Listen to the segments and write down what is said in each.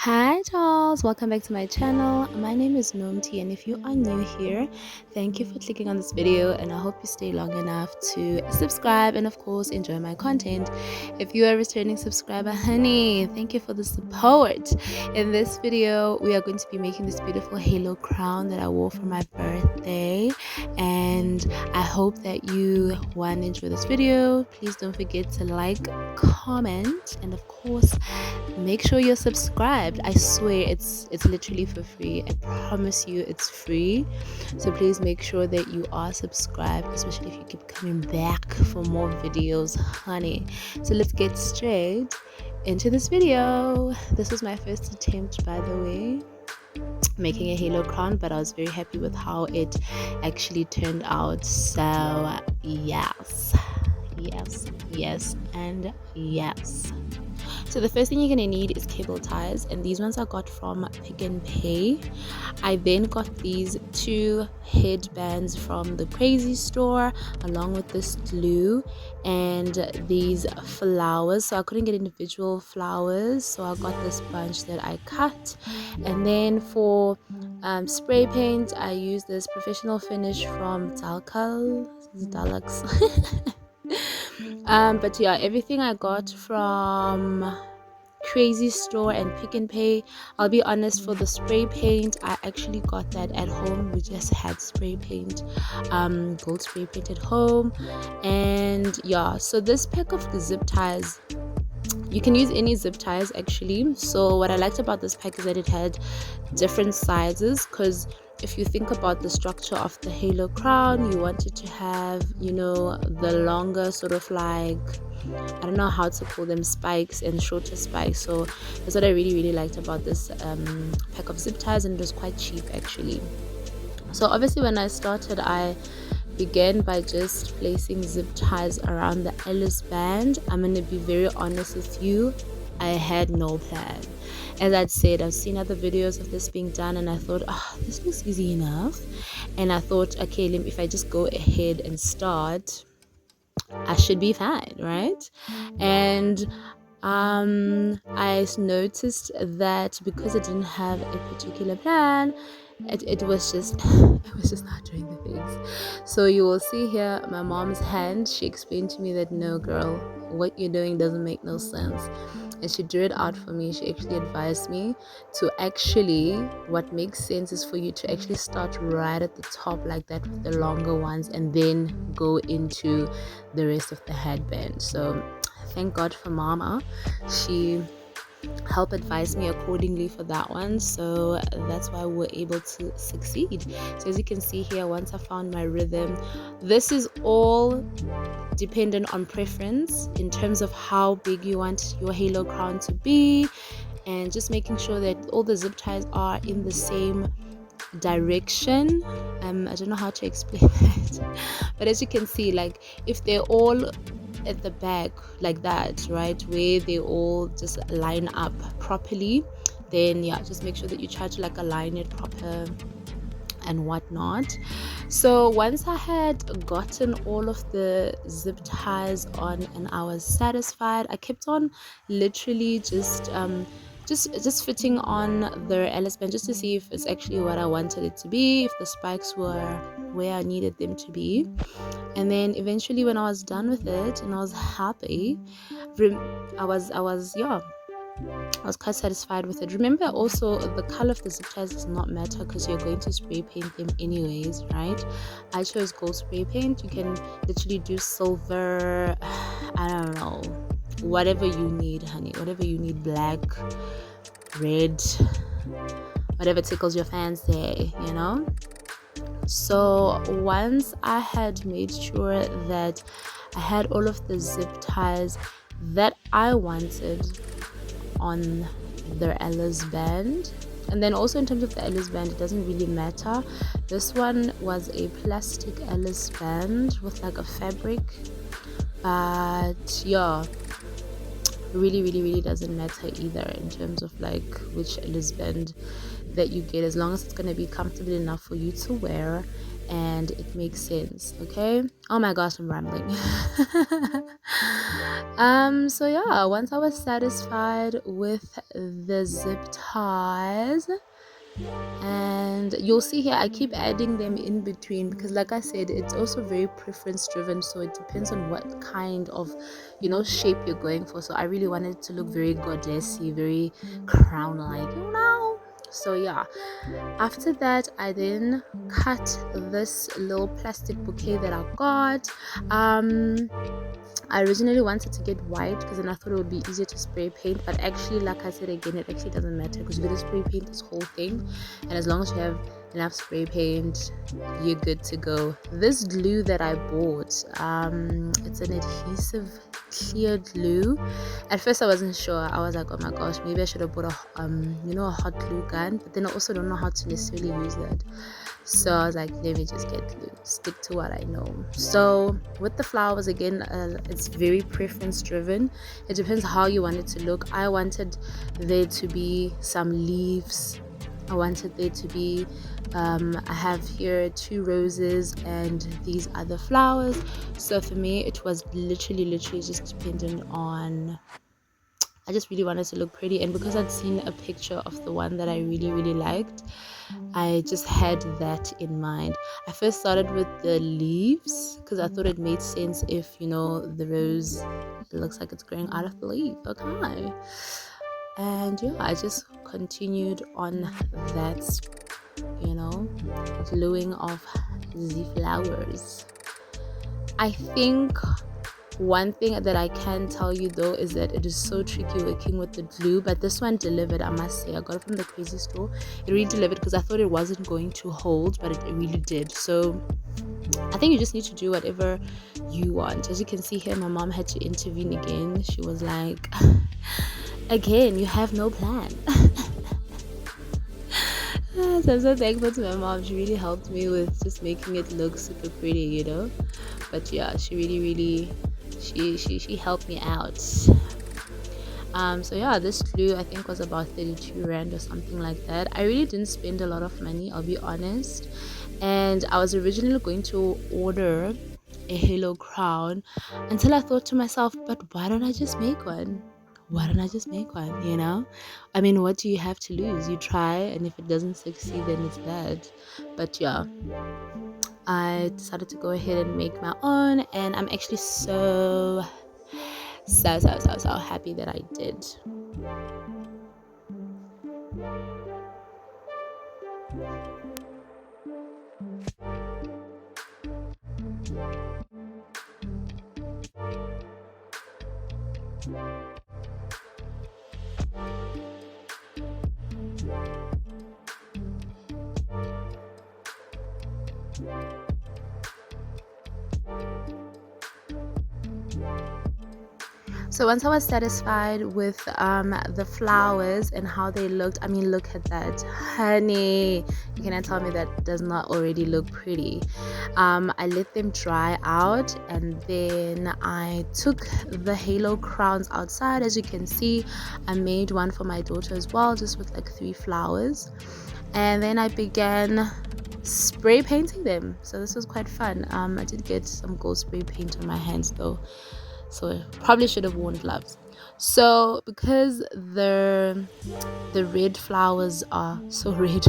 Hi Charles, welcome back to my channel. My name is Nomti, and if you are new here, thank you for clicking on this video, and I hope you stay long enough to subscribe and of course enjoy my content. If you are a returning subscriber, honey, thank you for the support. In this video we are going to be making this beautiful halo crown that I wore for my birthday, and I hope that you one enjoy this video. Please don't forget to like, comment, and of course make sure you're subscribed. I swear it's literally for free. I promise you it's free. So please make sure that you are subscribed, especially if you keep coming back for more videos, honey. So let's get straight into this video. This was my first attempt, by the way, making a halo crown, but I was very happy with how it actually turned out. So yes, and yes. So the first thing you're going to need is cable ties, and these ones I got from Pick n Pay. I then got these two headbands from the Crazy store, along with this glue and these flowers. So I couldn't get individual flowers, so I got this bunch that I cut. And then for spray paint, I used this professional finish from Dulux. But yeah, everything I got from Crazy store and Pick n Pay. I'll be honest, for the spray paint, I actually got that at home. We just had spray paint, gold spray paint at home. And yeah, so this pack of the zip ties, you can use any zip ties actually. So what I liked about this pack is that it had different sizes, because if you think about the structure of the halo crown, you wanted to have, you know, the longer sort of like, I don't know how to call them, spikes, and shorter spikes. So that's what I really liked about this pack of zip ties, and it was quite cheap actually. So obviously when I started, I began by just placing zip ties around the Ellis band. I'm going to be very honest with you, I had no plan. As I'd said, I've seen other videos of this being done, and I thought, this looks easy enough. And I thought, okay, if I just go ahead and start, I should be fine, right? And I noticed that because I didn't have a particular plan, it was just it was just not doing the things. So you will see here my mom's hand. She explained to me that, no girl, what you're doing doesn't make no sense, and she drew it out for me. She actually advised me to actually, what makes sense is for you to actually start right at the top like that with the longer ones, and then go into the rest of the headband. So thank God for mama, she helped advise me accordingly for that one. So that's why we're able to succeed. So as you can see here, once I found my rhythm, this is all dependent on preference in terms of how big you want your halo crown to be, and just making sure that all the zip ties are in the same direction. I don't know how to explain that, but as you can see, like if they're all at the back like that, right, where they all just line up properly, then yeah, just make sure that you try to like align it proper and whatnot. So once I had gotten all of the zip ties on and I was satisfied, I kept on literally just fitting on the Ellis band, just to see if it's actually what I wanted it to be, if the spikes were where I needed them to be. And then eventually when I was done with it and I was happy, I was quite satisfied with it. Remember also, the color of the zip ties does not matter because you're going to spray paint them anyways, right? I chose gold spray paint. You can literally do silver, I don't know, whatever you need, honey, whatever you need, black, red, whatever tickles your fancy, you know. So once I had made sure that I had all of the zip ties that I wanted on the Ellis band, and then also in terms of the Ellis band, it doesn't really matter. This one was a plastic Ellis band with like a fabric, but yeah, really doesn't matter either in terms of like which Ellis band that you get, as long as it's going to be comfortable enough for you to wear and it makes sense. Okay, oh my gosh, I'm rambling. So yeah, once I was satisfied with the zip ties, and you'll see here I keep adding them in between, because like I said, it's also very preference driven, so it depends on what kind of, you know, shape you're going for. So I really wanted it to look very goddessy, very crown like, you know. So yeah, after that I then cut this little plastic bouquet that I got. I originally wanted to get white because then I thought it would be easier to spray paint, but actually, like I said again, it actually doesn't matter because you're going to spray paint this whole thing, and as long as you have enough spray paint, you're good to go. This glue that I bought, it's an adhesive clear glue. At first I wasn't sure. I was like, oh my gosh, maybe I should have bought a you know, a hot glue gun, but then I also don't know how to necessarily use that. So I was like, let me just get glue, stick to what I know. So with the flowers again, it's very preference driven. It depends how you want it to look. I wanted there to be some leaves. I wanted there to be I have here 2 roses and these other flowers. So for me it was literally just dependent on, I just really wanted to look pretty, and because I'd seen a picture of the one that I really liked, I just had that in mind. I first started with the leaves because I thought it made sense if, you know, the rose looks like it's growing out of the leaf. Okay. And yeah, I just continued on that, you know, gluing of the flowers. I think one thing that I can tell you though is that it is so tricky working with the glue, but this one delivered, I must say. I got it from the Crazy store. It really delivered because I thought it wasn't going to hold, but it really did. So I think you just need to do whatever you want. As you can see here, my mom had to intervene again. She was like, again, you have no plan. So I'm so thankful to my mom. She really helped me with just making it look super pretty, you know. But yeah, she really she helped me out. So yeah, this glue I think was about 32 rand or something like that. I really didn't spend a lot of money, I'll be honest. And I was originally going to order a halo crown until I thought to myself, but why don't I just make one? Why don't I just make one, you know? I mean, what do you have to lose? You try, and if it doesn't succeed, then it's bad. But yeah, I decided to go ahead and make my own, and I'm actually so happy that I did. So once I was satisfied with the flowers and how they looked, I mean, look at that, honey. You cannot tell me that does not already look pretty. I let them dry out, and then I took the halo crowns outside. As you can see, I made one for my daughter as well, just with like 3 flowers. And then I began spray painting them. So this was quite fun. I did get some gold spray paint on my hands though, so probably should have worn gloves. So because the red flowers are so red,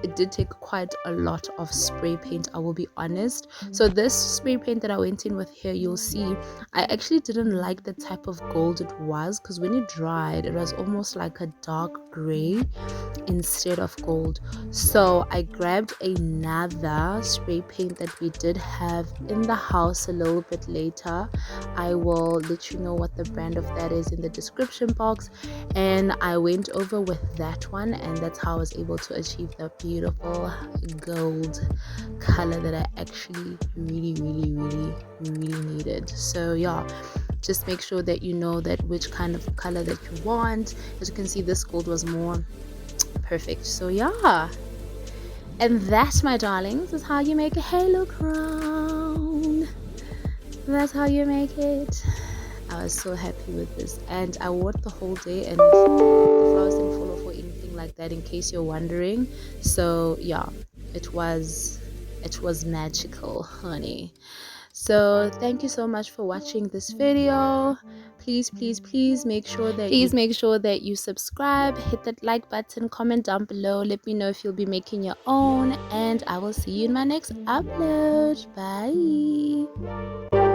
it did take quite a lot of spray paint, I will be honest. So this spray paint that I went in with here, you'll see I actually didn't like the type of gold it was, because when it dried it was almost like a dark gray instead of gold. So I grabbed another spray paint that we did have in the house a little bit later. I will let you know what the brand of that is in the description box, and I went over with that one, and that's how I was able to achieve the beautiful gold color that I actually really needed. So yeah, just make sure that you know that which kind of color that you want. As you can see, this gold was more perfect. So yeah, and that, my darlings, is how you make a halo crown. That's how you make it. I was so happy with this, and I wore it the whole day, and the flowers didn't fall off or anything. like that, in case you're wondering. So yeah, it was magical, honey. So thank you so much for watching this video. Please make sure that you subscribe, hit that like button, comment down below, let me know if you'll be making your own, and I will see you in my next upload. Bye.